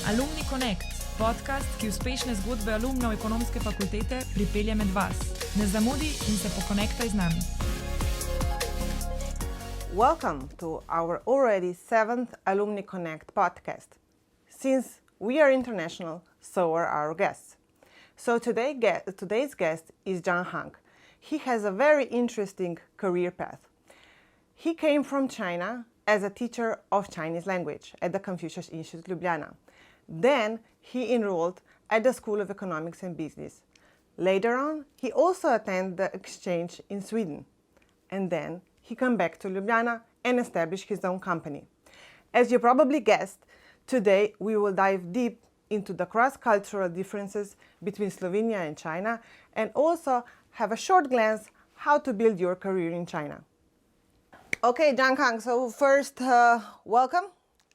Alumni CONNECT, podcast, ki uspešne zgodbe alumnov ekonomske fakultete pripelje med vas. Ne zamudi in se pokonektaj z nami. Welcome to our already 7th Alumni CONNECT podcast. Since we are international, so are our guests. So today's guest is Zhang Hang. He has a very interesting career path. He came from China as a teacher of Chinese language at the Confucius Institute Ljubljana. Then he enrolled at the School of Economics and Business. Later on, he also attended the exchange in Sweden. And then he came back to Ljubljana and established his own company. As you probably guessed, today we will dive deep into the cross-cultural differences between Slovenia and China and also have a short glance how to build your career in China. Okay, Zhang Hang, so first, welcome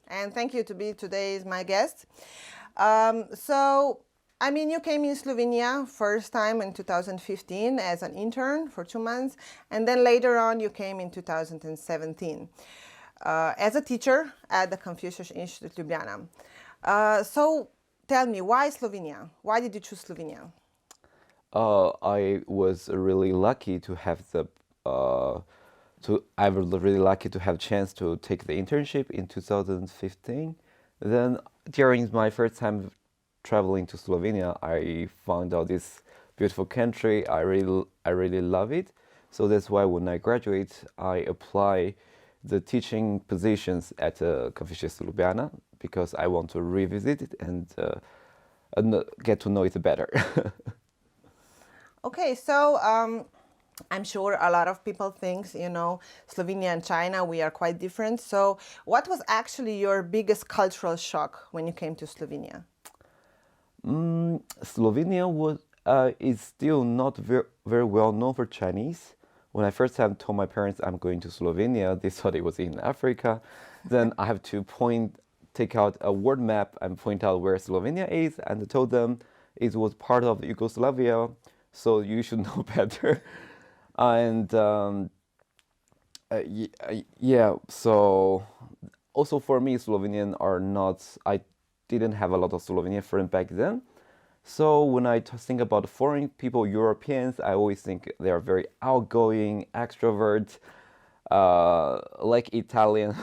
and thank you to be today's my guest. You came in Slovenia first time in 2015 as an intern for 2 months, and then later on you came in 2017 as a teacher at the Confucius Institute Ljubljana. So tell me, why Slovenia? Why did you choose Slovenia? I was really lucky to have chance to take the internship in 2015. Then during my first time traveling to Slovenia, I found out this beautiful country. I really love it. So that's why when I graduate, I apply the teaching positions at Confucius Ljubljana because I want to revisit it and get to know it better. Okay, so I'm sure a lot of people think, Slovenia and China, we are quite different. So what was actually your biggest cultural shock when you came to Slovenia? Slovenia is still not very well known for Chinese. When I first time told my parents I'm going to Slovenia, they thought it was in Africa. Then I have to take out a world map and point out where Slovenia is, and I told them it was part of Yugoslavia, so you should know better. So also for me, Slovenian are not, I didn't have a lot of Slovenian friends back then. So when I think about foreign people, Europeans, I always think they are very outgoing, extrovert, like Italian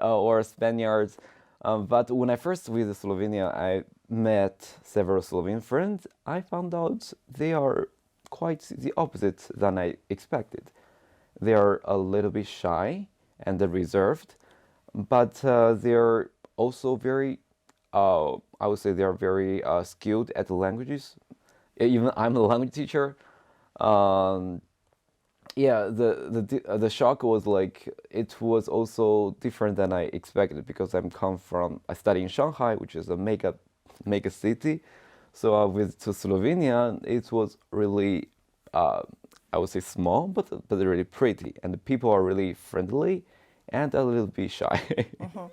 or Spaniards. But when I first visited Slovenia, I met several Slovenian friends. I found out they are quite the opposite than I expected. They are a little bit shy and reserved, but they're also very, I would say they are very skilled at the languages. Even I'm a language teacher. The shock was like, it was also different than I expected because I study in Shanghai, which is a mega city. So I visited to Slovenia. It was really, I would say small, but really pretty. And the people are really friendly and a little bit shy. Mm-hmm.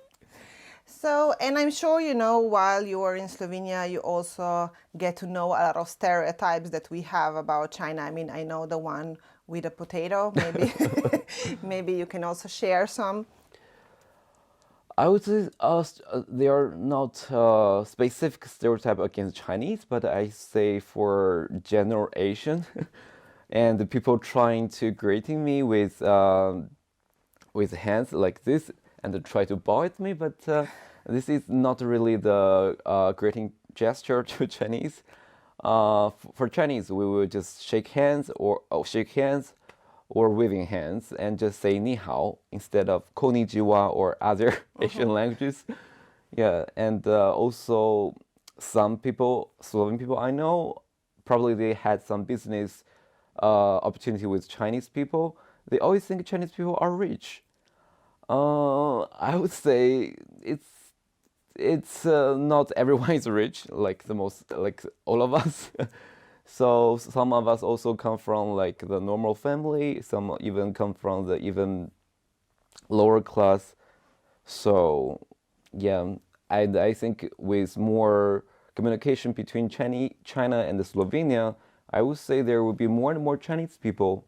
So, and I'm sure, while you are in Slovenia, you also get to know a lot of stereotypes that we have about China. I know the one with a potato, maybe. Maybe you can also share some. I would say they are not specific stereotype against Chinese, but I say for general Asian, and the people trying to greeting me with hands like this and try to bow at me, but this is not really the greeting gesture to Chinese. For Chinese, we will just shake hands or waving hands and just say ni hao instead of konnichiwa or other Asian languages. Yeah, and also some Slovene people I know, probably they had some business opportunity with Chinese people. They always think Chinese people are rich. I would say it's not everyone is rich, like all of us. So some of us also come from like the normal family. Some even come from the even lower class. So yeah, I think with more communication between China and Slovenia, I would say there will be more and more Chinese people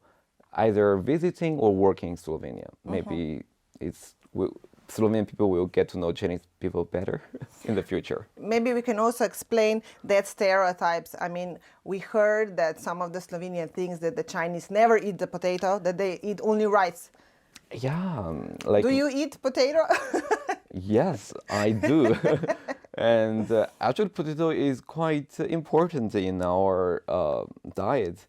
either visiting or working in Slovenia. Maybe Slovenian people will get to know Chinese people better in the future. Maybe we can also explain that stereotypes. I mean, we heard that some of the Slovenian things that the Chinese never eat the potato, that they eat only rice. Yeah, like Do you eat potato? yes, I do. And actually, potato is quite important in our diet.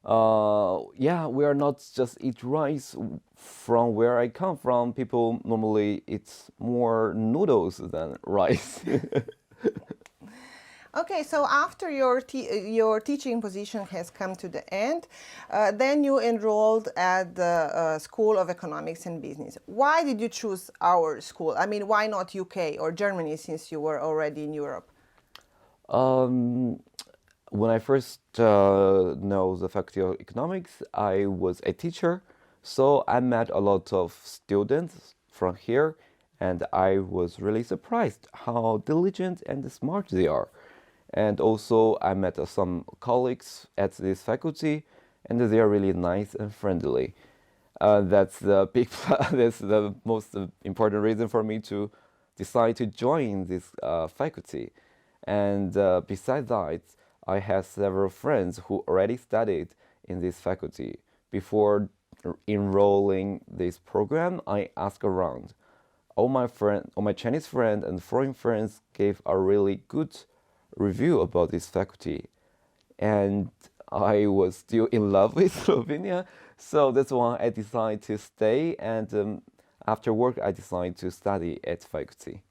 Yeah, we are not just eat rice. From where I come from, people normally eat more noodles than rice. Okay, so after your teaching position has come to the end, then you enrolled at the School of Economics and Business. Why did you choose our school? I mean, why not UK or Germany, since you were already in Europe? When I first know the Faculty of Economics, I was a teacher, so I met a lot of students from here, and I was really surprised how diligent and smart they are. And also, I met some colleagues at this faculty, and they are really nice and friendly. That's the that's the most important reason for me to decide to join this faculty. And besides that, I have several friends who already studied in this faculty. Before enrolling this program, I asked around. All my Chinese friends and foreign friends gave a really good review about this faculty, and I was still in love with Slovenia, so that's why I decided to stay. And after work, I decided to study at faculty.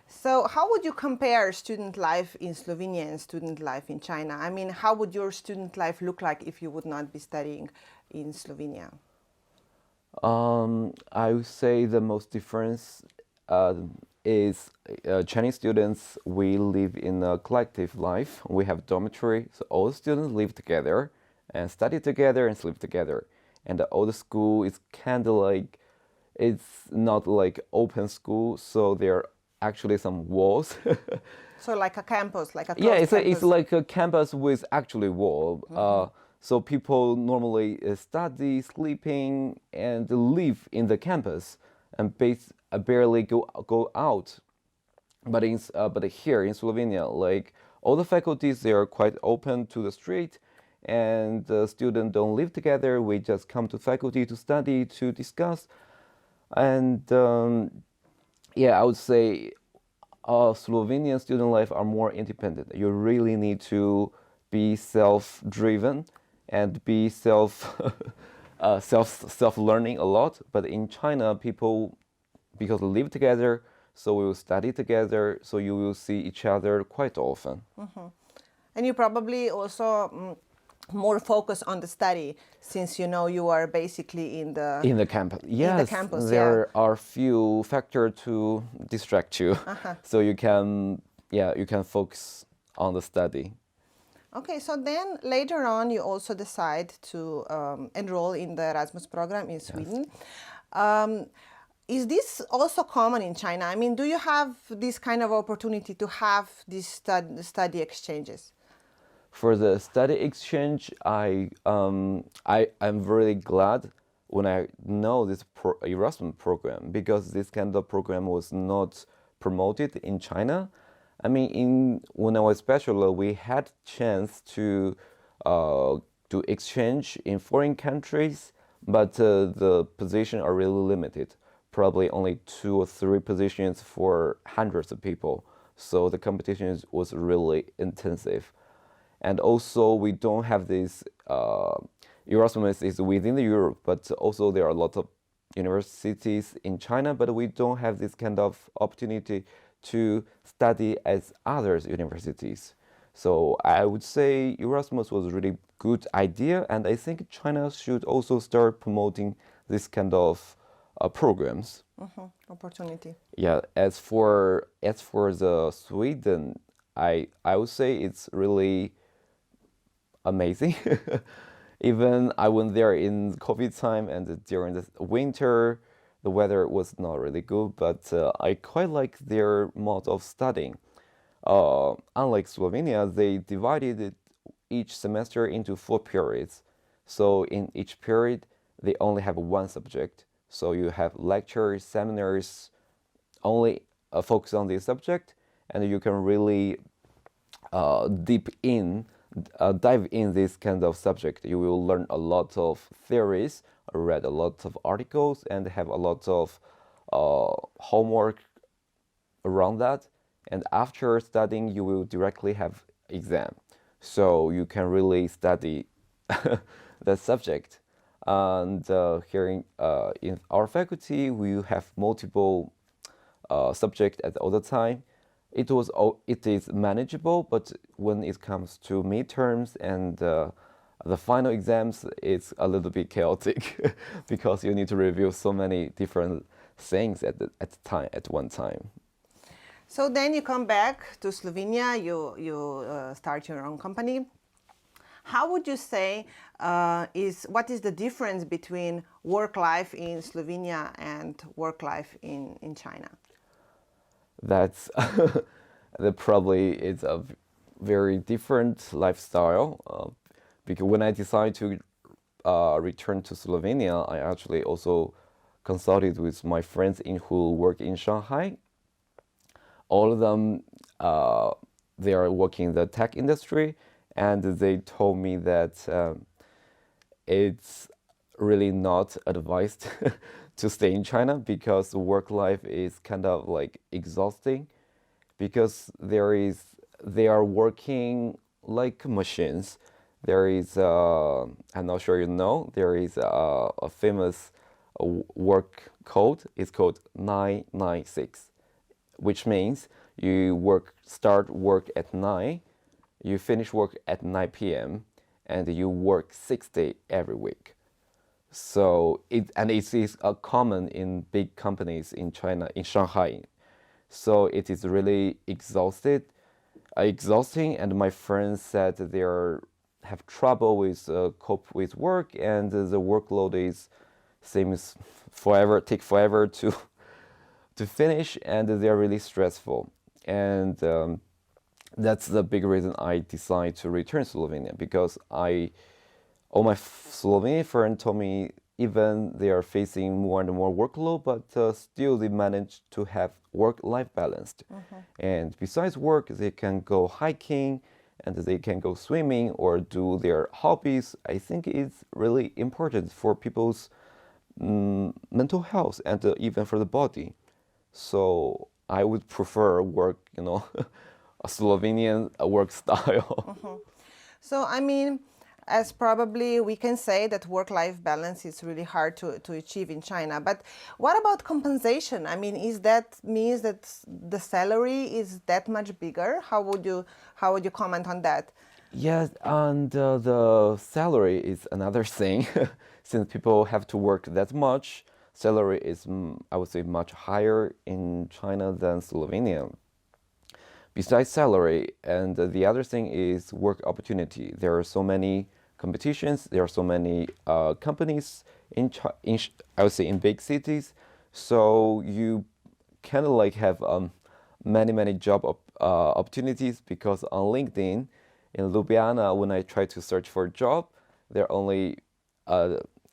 So how would you compare student life in Slovenia and student life in China? I mean, how would your student life look like if you would not be studying in Slovenia? I would say the most difference is Chinese students, we live in a collective life. We have dormitory, so all the students live together and study together and sleep together. And all the school is kind of like, it's not like open school, so there are actually some walls. So like a campus, like a Yeah, closed campus. it's like a campus with actually wall. So people normally study, sleeping, and live in the campus, and barely go out. But here in Slovenia, like all the faculties, they are quite open to the street, and the students don't live together. We just come to faculty to study, to discuss, and yeah, I would say Slovenian student life are more independent. You really need to be self-driven and be self-learning a lot. But in China, people, because they live together, so we will study together, so you will see each other quite often. And you probably also more focus on the study, since you know you are basically in the campus. Yes, in the campus, there are few factors to distract you, so you can focus on the study. Okay, so then later on you also decide to enroll in the Erasmus program in Sweden. Is this also common in China? I mean, do you have this kind of opportunity to have these study exchanges? For the study exchange, I'm really glad when I know this Erasmus program, because this kind of program was not promoted in China. I mean, when I was bachelor, we had chance to do exchange in foreign countries, but the positions are really limited. Probably only 2 or 3 positions for hundreds of people. So the competition was really intensive. And also, we don't have this, Erasmus is within Europe, but also there are a lot of universities in China, but we don't have this kind of opportunity to study as others universities. So I would say Erasmus was a really good idea, and I think China should also start promoting this kind of programs. Opportunity. Yeah, as for the Sweden, I would say it's really amazing. Even I went there in COVID time, and during the winter, the weather was not really good, but I quite like their mode of studying. Unlike Slovenia, they divided each semester into 4 periods. So in each period, they only have one subject. So you have lectures, seminars, only focus on this subject, and you can really dive in this kind of subject. You will learn a lot of theories, read a lot of articles, and have a lot of homework around that. And after studying, you will directly have exam. So you can really study that subject. And here in our faculty, we have multiple subject at all the time. It is manageable, but when it comes to midterms and the final exams, it's a little bit chaotic because you need to review so many different things at one time. So then you come back to Slovenia. You start your own company. How would you say what is the difference between work life in Slovenia and work life in China? That's that probably is a very different lifestyle. Because when I decided to return to Slovenia, I actually also consulted with my friends who work in Shanghai. All of them, they are working in the tech industry, and they told me that it's really not advised to stay in China because work life is kind of like exhausting, because they are working like machines. There is I'm not sure you know, there is a famous work code. It's called 996, which means you start work at 9, you finish work at 9 p.m. and you work 6 days every week. So it is common in big companies in China, in Shanghai. So it is really exhausting. And my friends said they have trouble with cope with work, and the workload seems take forever to finish, and they're really stressful. And that's the big reason I decided to return to Slovenia, because all my Slovenian friends told me even they are facing more and more workload, but still they manage to have work-life balance. Mm-hmm. And besides work, they can go hiking and they can go swimming or do their hobbies. I think it's really important for people's mental health and even for the body. So I would prefer work, a Slovenian work style. Mm-hmm. So, I mean, as probably we can say that work-life balance is really hard to achieve in China. But what about compensation? I mean, means that the salary is that much bigger? How would you comment on that? Yes, and the salary is another thing. Since people have to work that much, salary is, I would say, much higher in China than Slovenia. Besides salary, and the other thing is work opportunity. There are so many competitions. There are so many companies I would say in big cities. So you kind of like have many job opportunities, because on LinkedIn in Ljubljana, when I try to search for a job, there are only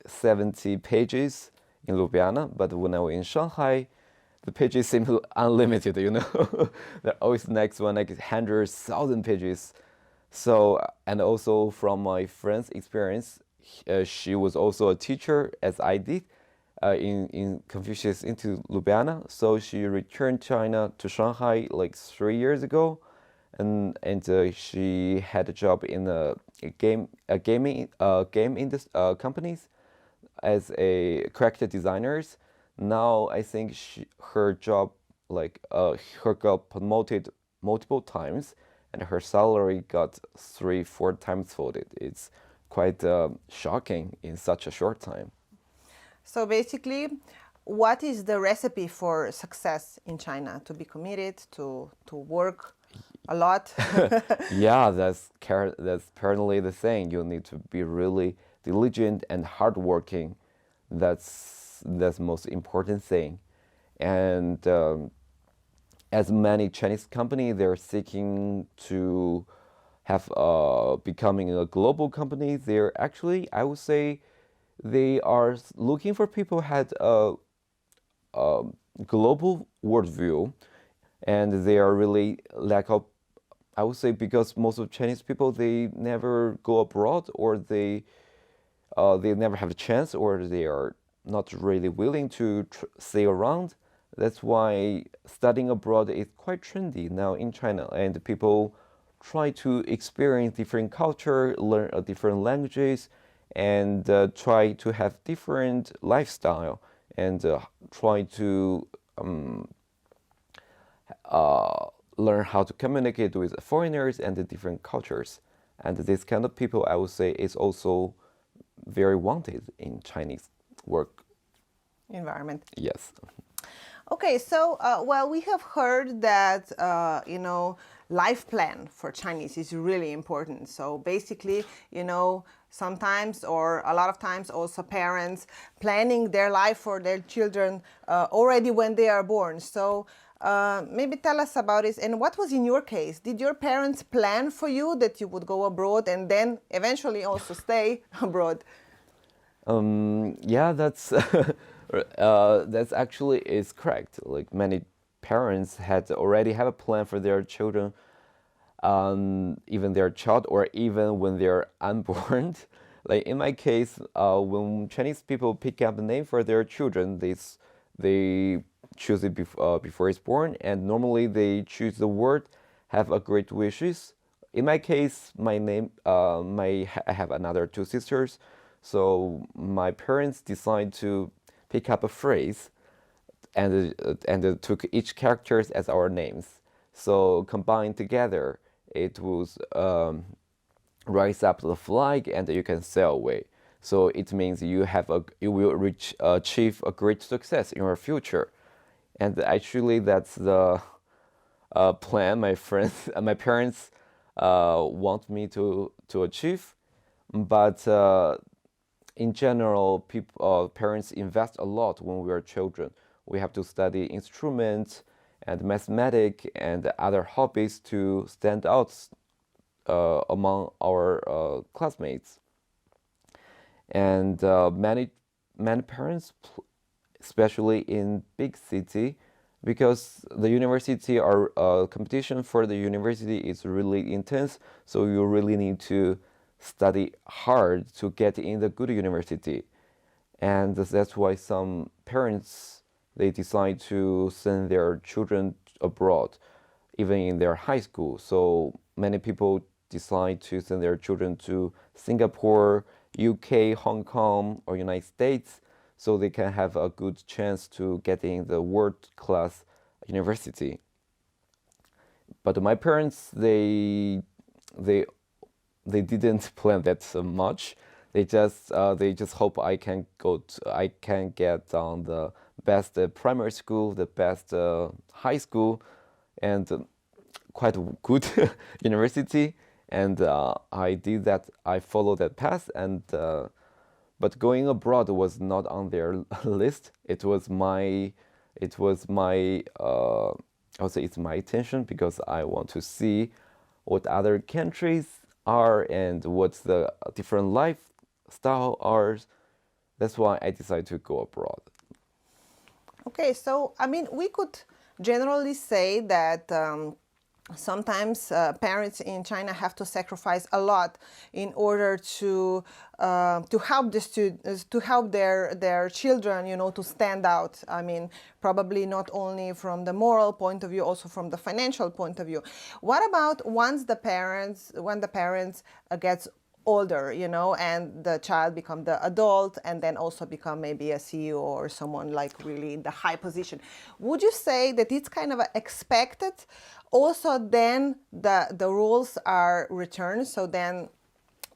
70 pages in Ljubljana. But when I was in Shanghai, the pages seem unlimited, There always next one, like 100,000 pages. So, and also from my friend's experience, she was also a teacher, as I did, in Confucius Institute Ljubljana. So she returned China to Shanghai like 3 years ago, and she had a job in gaming companies as a character designers. Now I think her job got promoted multiple times, and her salary got 3-4 times folded. It's quite shocking in such a short time. So basically, what is the recipe for success in China? To be committed, to work a lot? Yeah, that's apparently the thing. You need to be really diligent and hardworking. That's the most important thing. And as many Chinese companies, they're seeking to have becoming a global company. They're actually, I would say, they are looking for people who had a global worldview, and they are really lack of, I would say, because most of Chinese people, they never go abroad, or they never have a chance, or they are not really willing to stay around. That's why studying abroad is quite trendy now in China, and people try to experience different culture, learn different languages, and try to have different lifestyle, and try to learn how to communicate with foreigners and the different cultures. And this kind of people, I would say, is also very wanted in Chinese work environment. Yes. Okay, so well, we have heard that life plan for Chinese is really important. So basically, sometimes or a lot of times also parents planning their life for their children already when they are born. So maybe tell us about it. And what was in your case? Did your parents plan for you that you would go abroad and then eventually also stay abroad? Yeah, that's actually is correct. Like many parents had already have a plan for their children, even their child, or even when they're unborn. Like in my case, when Chinese people pick up the name for their children, they choose it before it's born, and normally they choose the word "have a great wishes." In my case, my name, I have another two sisters, so my parents decide to pick up a phrase, and took each characters as our names. So combined together, it was rise up the flag, and you can sail away. So it means you will achieve a great success in your future. And actually, that's the plan my friends, my parents want me to achieve. But in general, parents invest a lot when we are children. We have to study instruments and mathematics and other hobbies to stand out among our classmates. And many parents, especially in big city, because the university or competition for the university is really intense, so you really need to study hard to get in the good university. And that's why some parents, they decide to send their children abroad, even in their high school. So many people decide to send their children to Singapore, UK, Hong Kong, or United States, so they can have a good chance to get in the world-class university. But my parents, they didn't plan that so much. They just hope I can get on the best primary school, the best high school, and quite a good university. And I did that. I followed that path, and but going abroad was not on their list. It was my I would say it's my intention, because I want to see what other countries are and what's the different lifestyle are. That's why I decided to go abroad. Okay, so I mean, we could generally say that sometimes parents in China have to sacrifice a lot in order to help the students, to help their children, to stand out. I mean, probably not only from the moral point of view, also from the financial point of view. What about when the parents gets older, and the child become the adult, and then also become maybe a CEO or someone like really in the high position? Would you say that it's kind of expected? Also, then the roles are returned, so then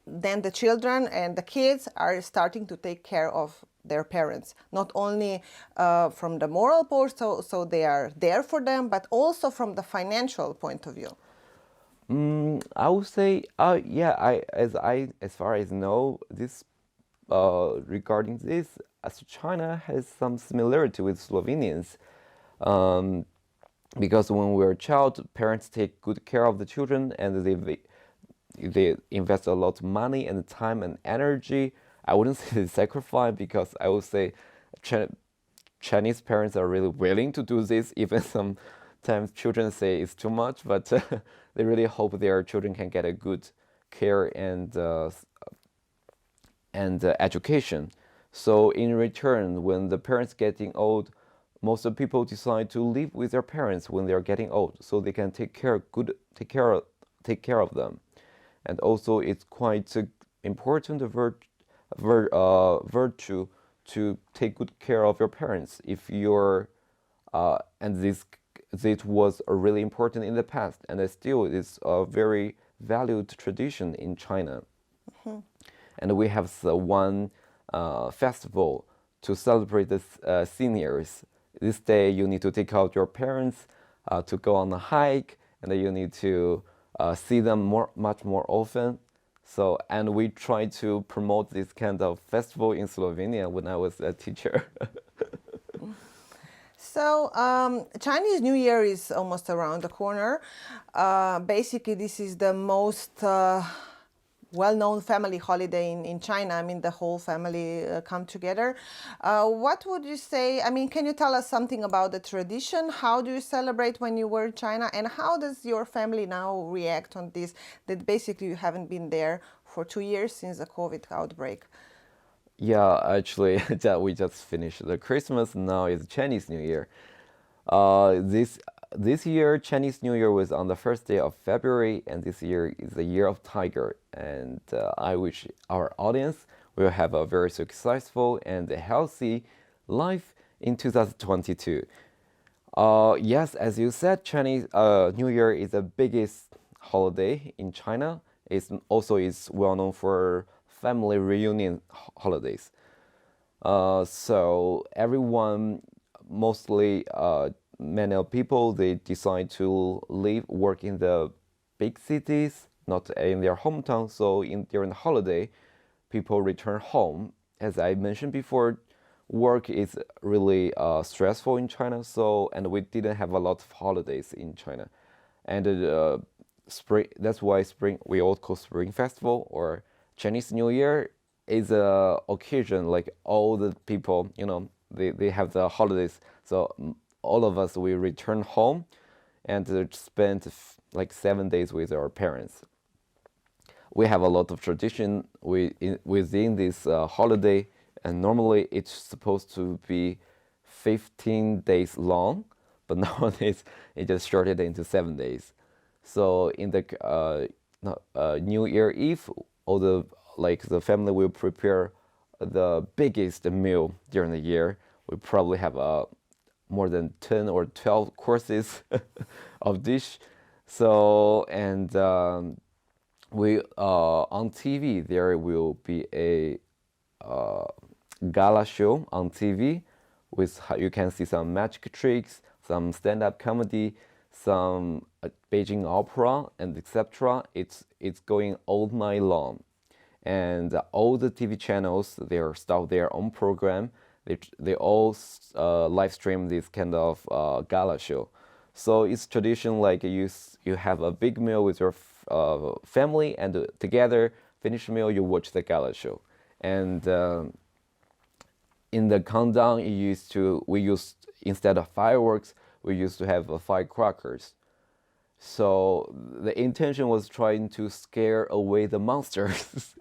the children and the kids are starting to take care of their parents, not only from the moral point, so they are there for them, but also from the financial point of view. I would say, yeah. As far as I know, this regarding this, as China has some similarity with Slovenians, because when we're a child, parents take good care of the children, and they invest a lot of money and time and energy I wouldn't say it's sacrifice, because I would say Chinese parents are really willing to do this, even sometimes children say it's too much, but they really hope their children can get a good care and education. So in return, when the parents getting old, most of the people decide to live with their parents when they are getting old, so they can take care of them. And also, it's quite important virtue to take good care of your parents. If you're and this was really important in the past, and it still is a very valued tradition in China. And we have one festival to celebrate the seniors. This day, you need to take out your parents to go on a hike, and then you need to see them much more often. So, and we try to promote this kind of festival in Slovenia when I was a teacher. So, Chinese New Year is almost around the corner. Basically, this is the most well-known family holiday in China. I mean, the whole family come together. What would you say? I mean, can you tell us something about the tradition? How do you celebrate when you were in China? And how does your family now react on this? That basically you haven't been there for 2 years since the COVID outbreak. Yeah, actually, we just finished the Christmas. Now it's Chinese New Year. This year, Chinese New Year was on the first day of February, and this year is the Year of Tiger. And I wish our audience will have a very successful and healthy life in 2022. Yes, as you said, Chinese New Year is the biggest holiday in China. It's also is well known for family reunion holidays. So everyone, mostly many people, they decide to work in the big cities, not in their hometown. So during the holiday, people return home. As I mentioned before, work is really stressful in China. So, and we didn't have a lot of holidays in China. And spring, that's why spring, we all call Spring Festival or Chinese New Year is a occasion like all the people, they have the holidays. So all of us, we return home and spend like 7 days with our parents. We have a lot of tradition within this holiday, and normally it's supposed to be 15 days long, but nowadays it just shorted into 7 days. So in the New Year Eve, all the family will prepare the biggest meal during the year. We probably have more than 10 or 12 courses of dish. So, and we on TV there will be a gala show on TV with you can see some magic tricks, some stand-up comedy, some Beijing opera, and etc. It's going all night long, and all the TV channels they start their own program. They all live stream this kind of gala show. So it's tradition like you have a big meal with your family, and together finish meal you watch the gala show. And in the countdown, we used instead of fireworks, we used to have firecrackers. So the intention was trying to scare away the monsters.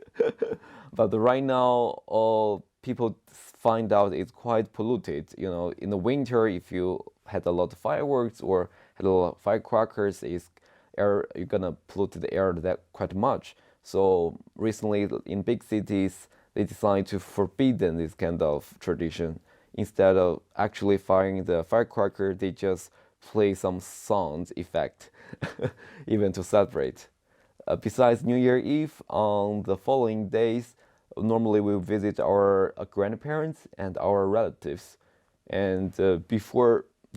But right now, all people find out it's quite polluted. In the winter, if you had a lot of fireworks or had a lot of firecrackers, you're gonna pollute the air that quite much. So recently, in big cities, they decided to forbid this kind of tradition. Instead of actually firing the firecracker, they just play some sound effect, even to celebrate. Besides New Year Eve, on the following days, normally we visit our grandparents and our relatives. And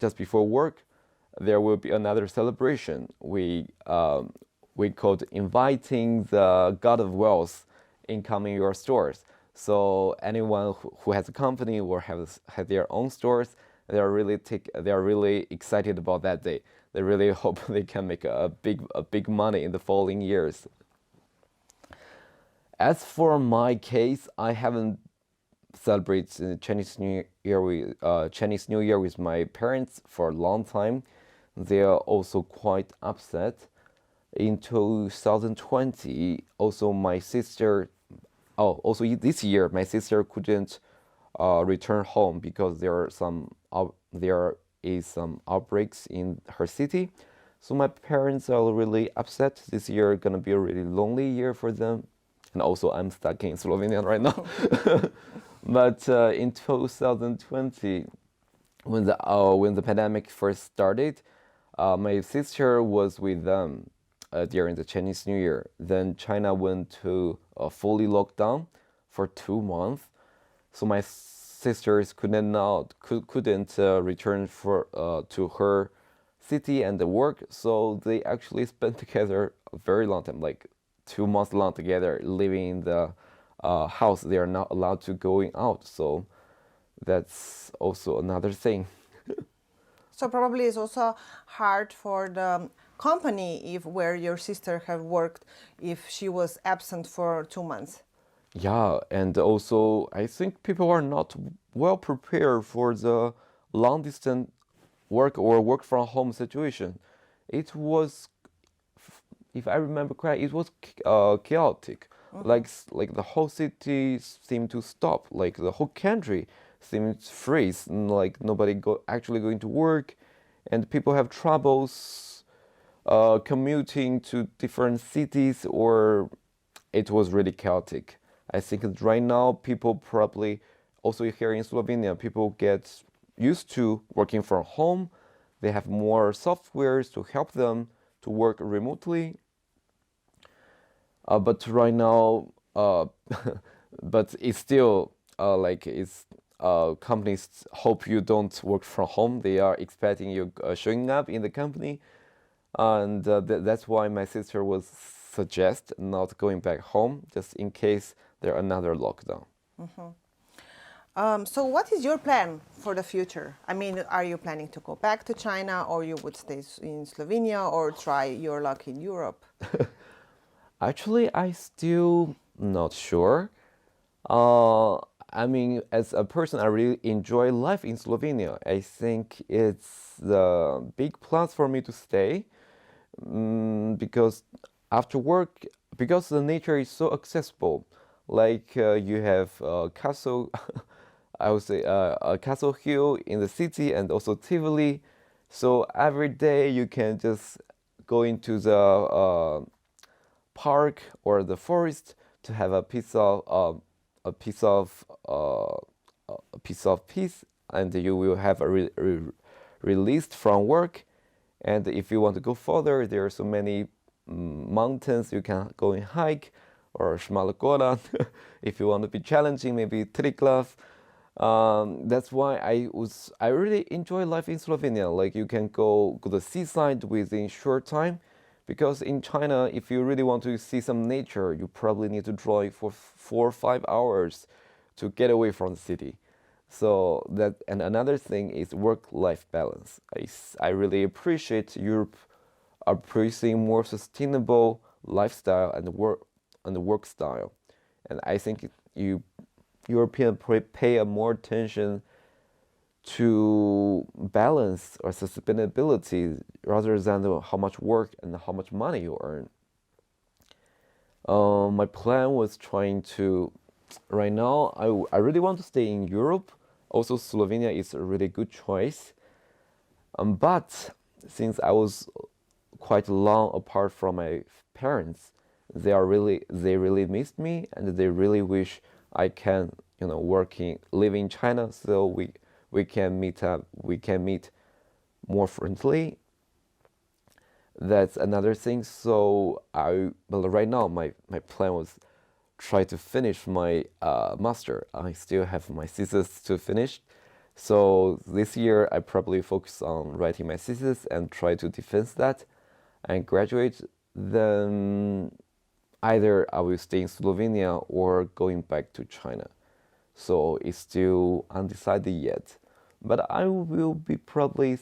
just before work, there will be another celebration. We called inviting the God of Wealth in coming your stores. So anyone who has a company or has their own stores, they are really excited about that day. They really hope they can make a big money in the following years. As for my case, I haven't celebrated Chinese New Year with my parents for a long time. They are also quite upset. In 2020, also my sister, this year my sister couldn't return home because there is some outbreaks in her city. So my parents are really upset. This year gonna be a really lonely year for them, and also I'm stuck in Slovenia right now. But in 2020, when the pandemic first started, my sister was with them during the Chinese New Year. Then China went to a fully lockdown for 2 months. So my sisters couldn't return to her city and the work. So they actually spent together a very long time, like 2 months long together, living in the house. They are not allowed to going out. So that's also another thing. So probably it's also hard for the company where your sister have worked if she was absent for 2 months. Yeah, and also I think people are not well prepared for the long distance work or work from home situation. It was, if I remember correct, it was chaotic. Like the whole city seemed to stop. Like the whole country seemed to freeze. And like nobody actually going to work, and people have troubles commuting to different cities, or it was really chaotic. I think that right now people probably, also here in Slovenia, people get used to working from home. They have more softwares to help them to work remotely. But right now, but it's still companies hope you don't work from home. They are expecting you showing up in the company, and that's why my sister was suggest not going back home just in case there another lockdown. So what is your plan for the future? I mean, are you planning to go back to China, or you would stay in Slovenia, or try your luck in Europe? Actually, I still not sure. I mean, as a person, I really enjoy life in Slovenia. I think it's the big plus for me to stay, because after work, because the nature is so accessible. Like you have a castle, I would say a castle hill in the city, and also Tivoli. So every day you can just go into the park or the forest to have a piece of peace, and you will have a released from work. And if you want to go further, there are so many mountains you can go and hike, or Šmalagora. If you want to be challenging, maybe Triglav. That's why I really enjoy life in Slovenia. Like you can go to the seaside within short time, because in China, if you really want to see some nature, you probably need to drive for 4 or 5 hours to get away from the city. So that, and another thing is work-life balance. I really appreciate Europe appreciating more sustainable lifestyle and work style, and I think Europeans pay more attention to balance or sustainability rather than how much work and how much money you earn. My plan was trying to, right now, I really want to stay in Europe. Also, Slovenia is a really good choice. But since I was quite long apart from my parents, they really missed me, and they really wish I can, live in China, so we can meet more frequently. That's another thing. So but right now my plan was try to finish my master. I still have my thesis to finish. So this year I probably focus on writing my thesis and try to defend that and graduate. Then either I will stay in Slovenia or going back to China. So it's still undecided yet. But I will be probably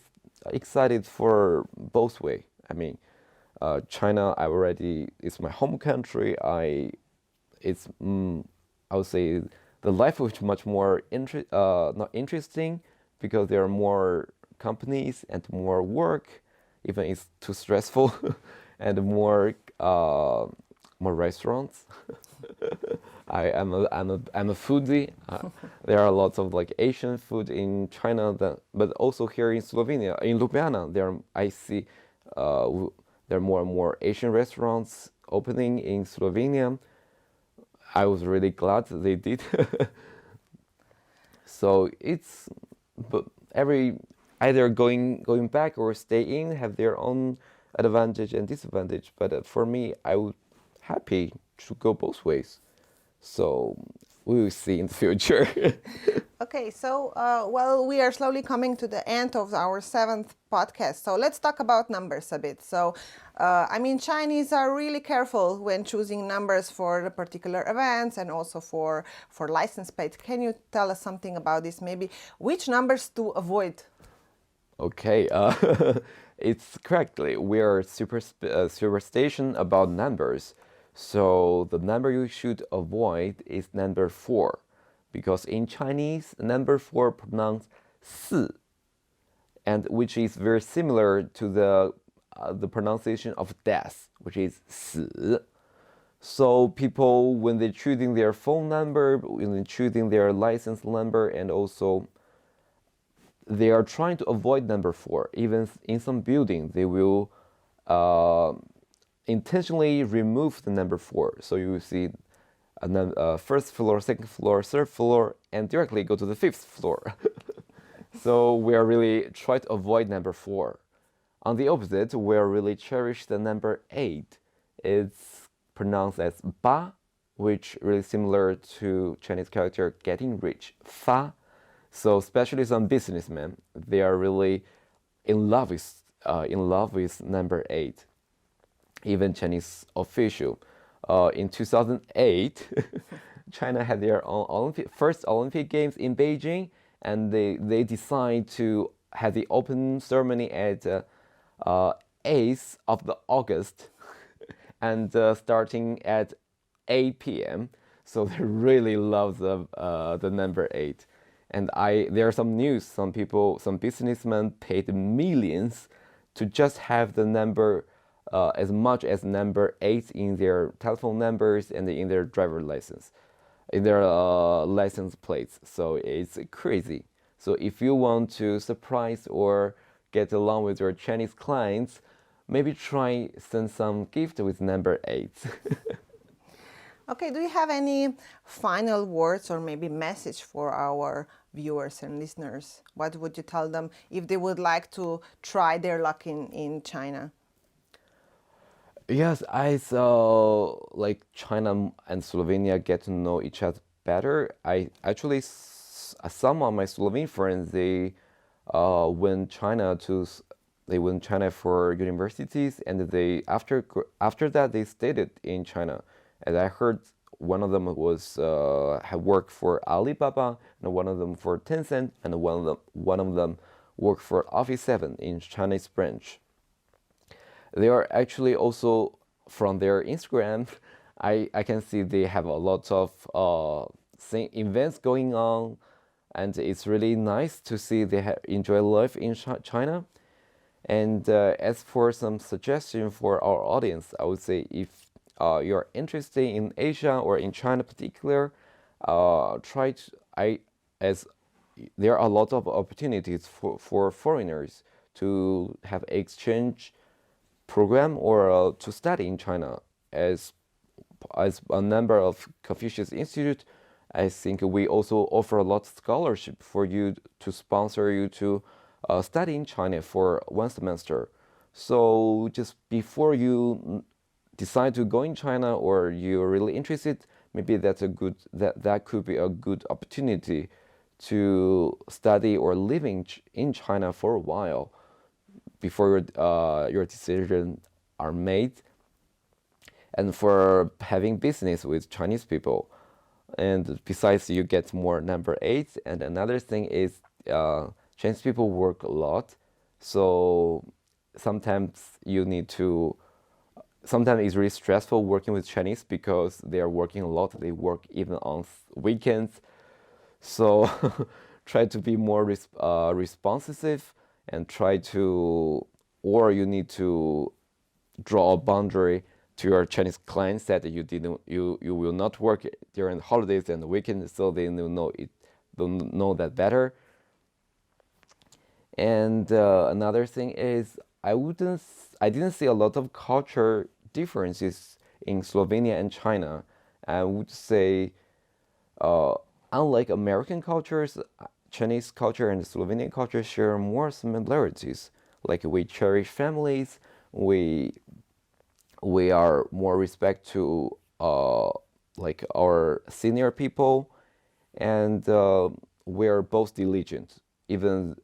excited for both way. I mean, China, it's my home country. it's I would say the life is much more not interesting because there are more companies and more work, even it's too stressful, and more restaurants. I'm a foodie. There are lots of like Asian food in China, but also here in Slovenia, in Ljubljana, I see there are more and more Asian restaurants opening in Slovenia. I was really glad they did. So it's, but either going back or staying have their own advantage and disadvantage. But for me, I would happy to go both ways. So we will see in the future. Okay, so well, we are slowly coming to the end of our 7th podcast. So let's talk about numbers a bit. So, I mean, Chinese are really careful when choosing numbers for the particular events and also for license plate. Can you tell us something about this? Maybe which numbers to avoid? Okay, it's correctly. We are superstition about numbers. So the number you should avoid is number 4, because in Chinese, number 4 pronounced 4, and which is very similar to the pronunciation of death, which is 死. So people, when they're choosing their phone number, when they're choosing their license number, and also they are trying to avoid number 4. Even in some building, they will intentionally remove the number 4. So you will see first floor, second floor, third floor, and directly go to the 5th floor. So we are really trying to avoid number 4. On the opposite, we are really cherish the number 8. It's pronounced as ba, which really similar to Chinese character getting rich, fa. So especially some businessmen, they are really in love with number 8. Even Chinese official. In 2008, China had their own first Olympic Games in Beijing, and they decided to have the open ceremony at 8th of the August, and starting at 8 p.m. So they really love the number 8. And there are some news. Some businessmen paid millions to just have the number. As much as number 8 in their telephone numbers and in their driver license, in their license plates. So it's crazy. So if you want to surprise or get along with your Chinese clients, maybe try send some gift with number 8. Okay, do you have any final words or maybe message for our viewers and listeners? What would you tell them if they would like to try their luck in China? Yes, I saw like China and Slovenia get to know each other better. I actually, some of my Slovene friends, they went China for universities, and they after that they stayed in China. And I heard one of them was had worked for Alibaba, and one of them for Tencent, and one of them worked for Office 7 in Chinese branch. They are actually also from their Instagram. I can see they have a lot of events going on, and it's really nice to see they enjoy life in China. And as for some suggestion for our audience, I would say if you're interested in Asia or in China in particular, there are a lot of opportunities for foreigners to have exchange program or to study in China. As a member of Confucius Institute, I think we also offer a lot of scholarship for you to sponsor you to study in China for 1 semester. So just before you decide to go in China or you're really interested, maybe that could be a good opportunity to study or live in China for a while before your decisions are made, and for having business with Chinese people. And besides, you get more number 8. And another thing is Chinese people work a lot, so sometimes you need to sometimes it's really stressful working with Chinese because they are working a lot. They work even on weekends. So try to be more responsive and try to, or you need to draw a boundary to your Chinese clients that you will not work during the holidays and the weekends, so they don't know that better. And another thing is I didn't see a lot of culture differences in Slovenia and China. I would say, unlike American cultures, Chinese culture and Slovenian culture share more similarities. Like we cherish families, we are more respect to like our senior people, and we are both diligent. Even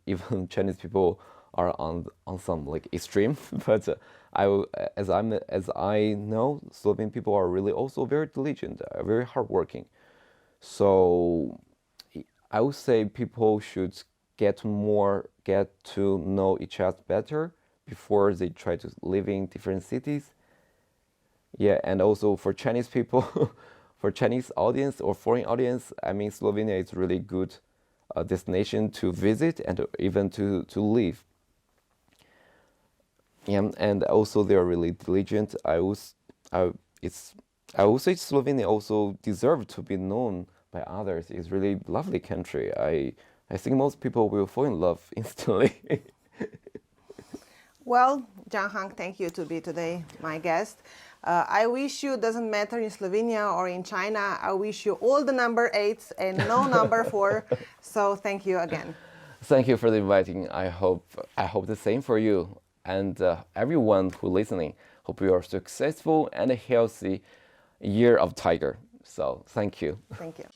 Chinese people are on some like extreme, but as I know, Slovene people are really also very diligent, very hardworking. So I would say people should get to know each other better before they try to live in different cities. Yeah, and also for Chinese people, for Chinese audience or foreign audience, I mean, Slovenia is really good destination to visit and even to live. Yeah, and also they are really diligent. I would say Slovenia also deserves to be known by others. It's really lovely country. I think most people will fall in love instantly. Well, Zhang Hang, thank you to be today my guest. I wish you, doesn't matter in Slovenia or in China, I wish you all the number 8s and no number 4. So thank you again. Thank you for the inviting. I hope the same for you and everyone who listening. Hope you are successful and a healthy year of tiger. So thank you. Thank you.